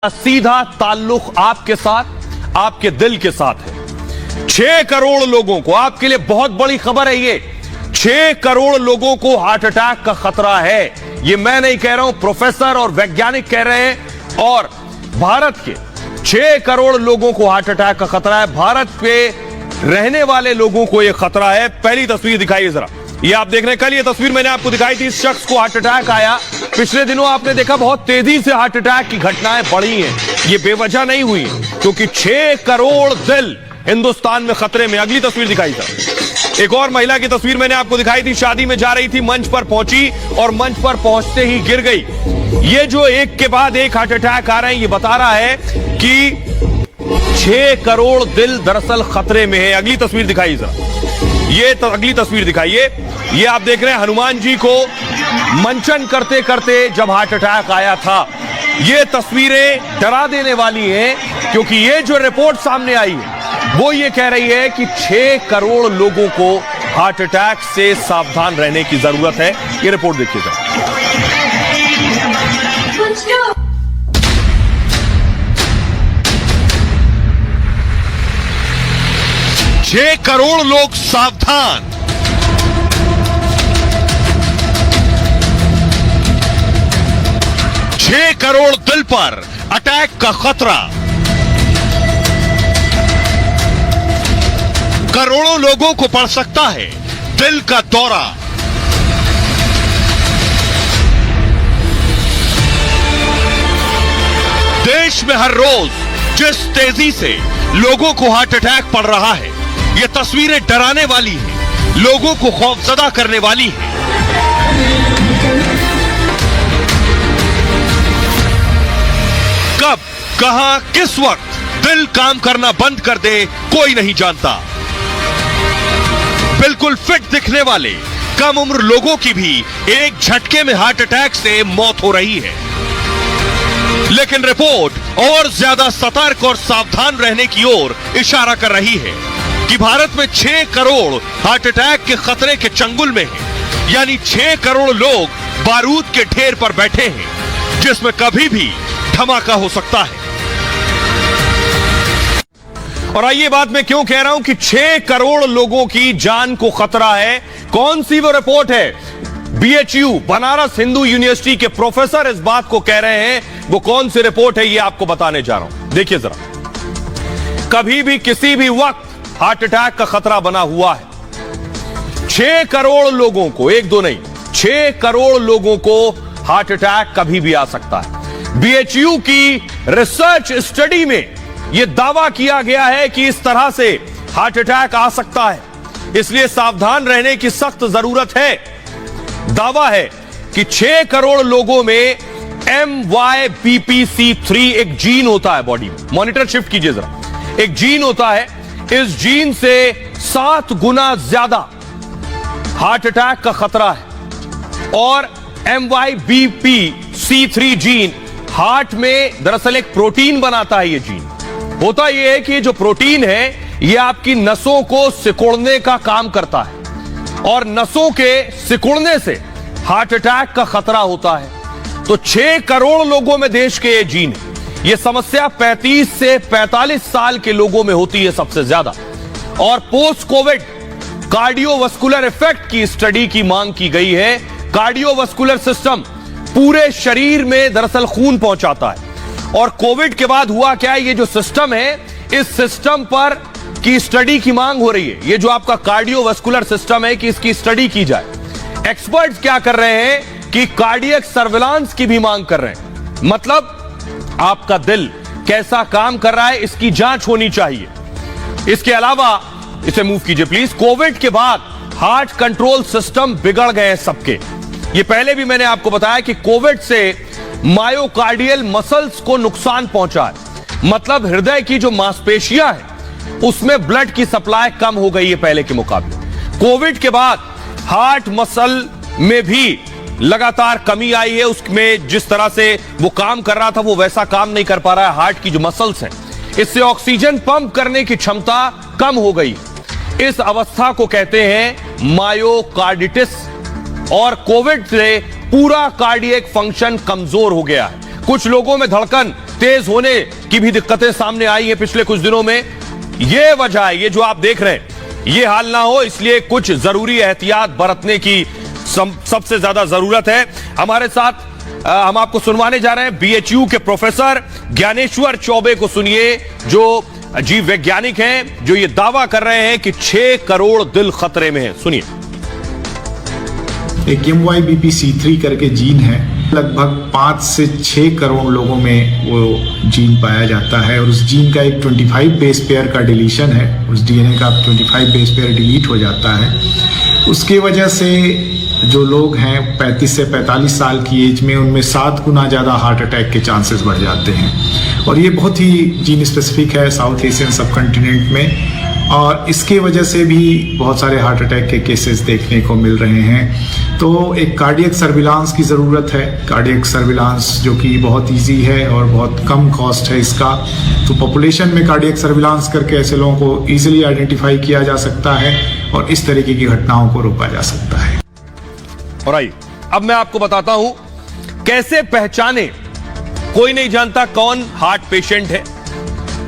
सीधा ताल्लुक आपके साथ, आपके दिल के साथ है। 6 करोड़ लोगों को, आपके लिए बहुत बड़ी खबर है ये, 6 करोड़ लोगों को हार्ट अटैक का खतरा है। ये मैं नहीं कह रहा हूं, प्रोफेसर और वैज्ञानिक कह रहे हैं। और भारत के 6 करोड़ लोगों को हार्ट अटैक का खतरा है। भारत पे रहने वाले लोगों को यह खतरा है। पहली तस्वीर दिखाइए जरा, ये आप देख रहे हैं। कल ये तस्वीर मैंने आपको दिखाई थी, इस शख्स को हार्ट अटैक आया। पिछले दिनों आपने देखा बहुत तेजी से हार्ट अटैक की घटनाएं बढ़ी हैं। ये बेवजह नहीं हुई, क्योंकि 6 करोड़ दिल हिंदुस्तान में खतरे में। अगली तस्वीर दिखाई सर, एक और महिला की तस्वीर मैंने आपको दिखाई थी। शादी में जा रही थी, मंच पर पहुंची और मंच पर पहुंचते ही गिर गई। ये जो एक के बाद एक हार्ट अटैक आ रहे हैं, ये बता रहा है कि 6 करोड़ दिल दरअसल खतरे में है। अगली तस्वीर दिखाइए जरा, ये अगली तस्वीर दिखाइए। ये आप देख रहे हैं हनुमान जी को मंचन करते करते जब हार्ट अटैक आया था। ये तस्वीरें डरा देने वाली हैं, क्योंकि ये जो रिपोर्ट सामने आई है वो ये कह रही है कि 6 करोड़ लोगों को हार्ट अटैक से सावधान रहने की जरूरत है। ये रिपोर्ट देखिएगा। 6 करोड़ लोग सावधान। छह करोड़ दिल पर अटैक का खतरा। करोड़ों लोगों को पड़ सकता है दिल का दौरा। देश में हर रोज जिस तेजी से लोगों को हार्ट अटैक पड़ रहा है, ये तस्वीरें डराने वाली हैं, लोगों को खौफजदा करने वाली हैं। कब, कहां, किस वक्त दिल काम करना बंद कर दे, कोई नहीं जानता। बिल्कुल फिट दिखने वाले कम उम्र लोगों की भी एक झटके में हार्ट अटैक से मौत हो रही है। लेकिन रिपोर्ट और ज्यादा सतर्क और सावधान रहने की ओर इशारा कर रही है कि भारत में 6 करोड़ हार्ट अटैक के खतरे के चंगुल में हैं। यानी 6 करोड़ लोग बारूद के ढेर पर बैठे हैं, जिसमें कभी भी धमाका हो सकता है। और आइए बात मैं क्यों कह रहा हूं कि 6 करोड़ लोगों की जान को खतरा है। कौन सी वो रिपोर्ट है? BHU बनारस हिंदू यूनिवर्सिटी के प्रोफेसर इस बात को कह रहे हैं। वो कौन सी रिपोर्ट है, ये आपको बताने जा रहा हूं। देखिए जरा, कभी भी किसी भी वक्त हार्ट अटैक का खतरा बना हुआ है। 6 करोड़ लोगों को, एक दो नहीं, 6 करोड़ लोगों को हार्ट अटैक कभी भी आ सकता है। BHU की रिसर्च स्टडी में यह दावा किया गया है कि इस तरह से हार्ट अटैक आ सकता है, इसलिए सावधान रहने की सख्त जरूरत है। दावा है कि 6 करोड़ लोगों में MYBPC3 एक जीन होता है बॉडी में। मॉनिटर शिफ्ट कीजिए जरा, एक जीन होता है, इस जीन से 7 गुना ज्यादा हार्ट अटैक का खतरा है। और MYBPC3 जीन हार्ट में दरअसल एक प्रोटीन बनाता है। ये जीन होता यह है कि ये जो प्रोटीन है, ये आपकी नसों को सिकुड़ने का काम करता है, और नसों के सिकुड़ने से हार्ट अटैक का खतरा होता है। तो 6 करोड़ लोगों में देश के ये जीन है। ये समस्या 35 से 45 साल के लोगों में होती है सबसे ज्यादा। और पोस्ट कोविड कार्डियोवास्कुलर इफेक्ट की स्टडी की मांग की गई है। कार्डियोवास्कुलर सिस्टम पूरे शरीर में दरअसल खून पहुंचाता है, और कोविड के बाद हुआ क्या है, ये जो सिस्टम है, इस सिस्टम पर की स्टडी की मांग हो रही है। ये जो आपका कार्डियोवास्कुलर सिस्टम है, कि इसकी स्टडी की जाए। एक्सपर्ट्स क्या कर रहे हैं कि कार्डियक सर्विलांस की भी मांग कर रहे हैं। मतलब आपका दिल कैसा काम कर रहा है, इसकी जांच होनी चाहिए। इसके अलावा, इसे मूव कीजिए प्लीज, कोविड के बाद हार्ट कंट्रोल सिस्टम बिगड़ गए हैं सबके। ये पहले भी मैंने आपको बताया कि कोविड से मायोकार्डियल मसल्स को नुकसान पहुंचा है। मतलब हृदय की जो मांसपेशियां हैं, उसमें ब्लड की सप्लाई कम हो गई है पहले के मुकाबले। कोविड के बाद हार्ट मसल में भी लगातार कमी आई है। उसमें जिस तरह से वो काम कर रहा था, वो वैसा काम नहीं कर पा रहा है। हार्ट की जो मसल्स हैं, इससे ऑक्सीजन पंप करने की क्षमता कम हो गई। इस अवस्था को कहते हैं मायोकार्डिटिस, और कोविड से पूरा कार्डियक फंक्शन कमजोर हो गया है। कुछ लोगों में धड़कन तेज होने की भी दिक्कतें सामने आई हैं पिछले कुछ दिनों में। यह वजह है, ये जो आप देख रहे हैं, ये हाल ना हो इसलिए कुछ जरूरी एहतियात बरतने की सबसे ज्यादा जरूरत है। हमारे साथ हम आपको सुनवाने जा रहे हैं बीएचयू के प्रोफेसर ज्ञानेश्वर चौबे को। सुनिए, जो जीव वैज्ञानिक हैं, जो ये दावा कर रहे हैं कि 6 करोड़ दिल खतरे में है। सुनिए। एक MYBPC3 करके जीन है, लगभग 5 से 6 करोड़ लोगों में वो जीन पाया जाता है और उस जीन का एक 25 बेस पेयर का डिलीशन है, उस डीएनए का 25 बेस पेयर डिलीट हो जाता है। उसकी वजह से जो लोग हैं 35 से 45 साल की एज में, उनमें 7 गुना ज़्यादा हार्ट अटैक के चांसेस बढ़ जाते हैं और ये बहुत ही जीन स्पेसिफिक है साउथ एशियन सब कॉन्टिनेंट में, और इसके वजह से भी बहुत सारे हार्ट अटैक के केसेस देखने को मिल रहे हैं। तो एक कार्डियक सर्विलांस की ज़रूरत है, कार्डियक सर्विलांस जो कि बहुत इजी है और बहुत कम कॉस्ट है इसका। तो पॉपुलेशन में कार्डियक सर्विलांस करके ऐसे लोगों को ईजिली आइडेंटिफाई किया जा सकता है और इस तरीके की घटनाओं को रोका जा सकता है। और आइए अब मैं आपको बताता हूं कैसे पहचाने। कोई नहीं जानता कौन हार्ट पेशेंट है,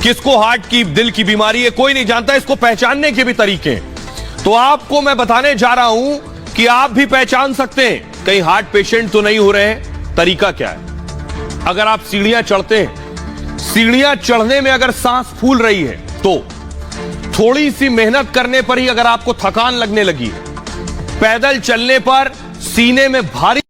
किसको हार्ट की, दिल की बीमारी है, कोई नहीं जानता। इसको पहचानने के भी तरीके हैं। तो आपको मैं बताने जा रहा हूं कि आप भी पहचान सकते हैं कहीं हार्ट पेशेंट तो नहीं हो रहे हैं। तरीका क्या है? अगर आप सीढ़ियां चढ़ते हैं, सीढ़ियां चढ़ने में अगर सांस फूल रही है, तो थोड़ी सी मेहनत करने पर ही अगर आपको थकान लगने लगी है, पैदल चलने पर सीने में भारी